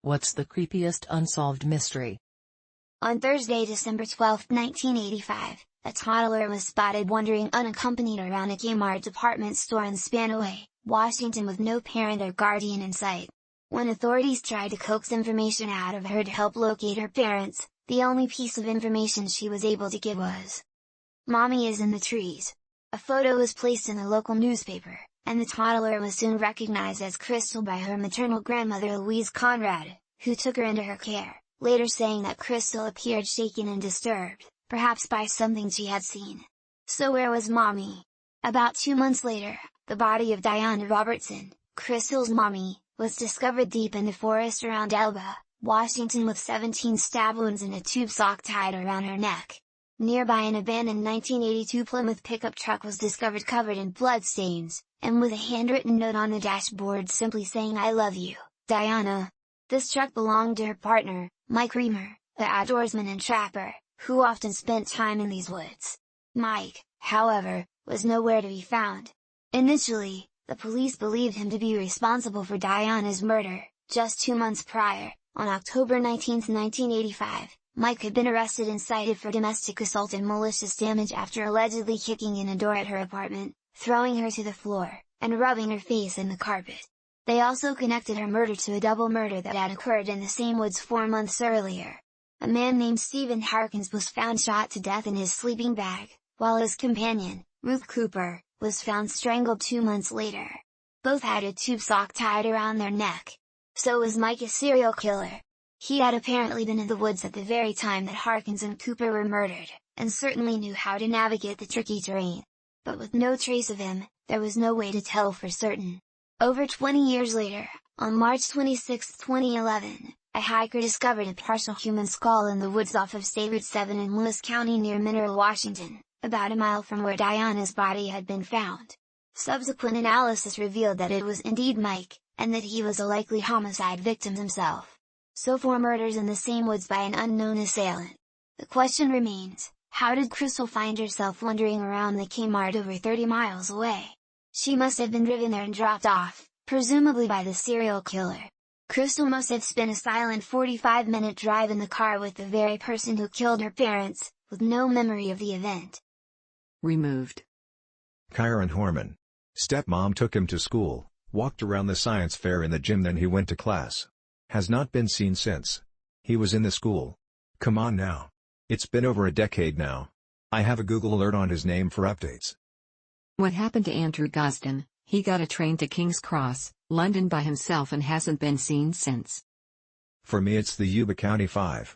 What's the creepiest unsolved mystery? On Thursday, December 12, 1985, a toddler was spotted wandering unaccompanied around a Kmart department store in Spanaway, Washington with no parent or guardian in sight. When authorities tried to coax information out of her to help locate her parents, the only piece of information she was able to give was, "Mommy is in the trees." A photo was placed in the local newspaper, and the toddler was soon recognized as Crystal by her maternal grandmother Louise Conrad, who took her into her care, later saying that Crystal appeared shaken and disturbed, perhaps by something she had seen. So where was Mommy? About 2 months later, the body of Diana Robertson, Crystal's mommy, was discovered deep in the forest around Elba, Washington with 17 stab wounds and a tube sock tied around her neck. Nearby, an abandoned 1982 Plymouth pickup truck was discovered covered in bloodstains, and with a handwritten note on the dashboard simply saying "I love you, Diana." This truck belonged to her partner, Mike Reamer, the outdoorsman and trapper, who often spent time in these woods. Mike, however, was nowhere to be found. Initially, the police believed him to be responsible for Diana's murder. Just 2 months prior, on October 19, 1985, Mike had been arrested and cited for domestic assault and malicious damage after allegedly kicking in a door at her apartment, throwing her to the floor, and rubbing her face in the carpet. They also connected her murder to a double murder that had occurred in the same woods 4 months earlier. A man named Stephen Harkins was found shot to death in his sleeping bag, while his companion, Ruth Cooper, was found strangled 2 months later. Both had a tube sock tied around their neck. So was Mike a serial killer? He had apparently been in the woods at the very time that Harkins and Cooper were murdered, and certainly knew how to navigate the tricky terrain. But with no trace of him, there was no way to tell for certain. Over 20 years later, on March 26, 2011, a hiker discovered a partial human skull in the woods off of State Route 7 in Lewis County near Mineral, Washington, about a mile from where Diana's body had been found. Subsequent analysis revealed that it was indeed Mike, and that he was a likely homicide victim himself. So 4 murders in the same woods by an unknown assailant. The question remains, how did Crystal find herself wandering around the Kmart over 30 miles away? She must have been driven there and dropped off, presumably by the serial killer. Crystal must have spent a silent 45-minute drive in the car with the very person who killed her parents, with no memory of the event. Removed. Kyron Horman. Stepmom took him to school, walked around the science fair in the gym, then he went to class. Has not been seen since. He was in the school. Come on now. It's been over a decade now. I have a Google alert on his name for updates. What happened to Andrew Guston? He got a train to King's Cross, London by himself and hasn't been seen since. For me it's the Yuba County 5.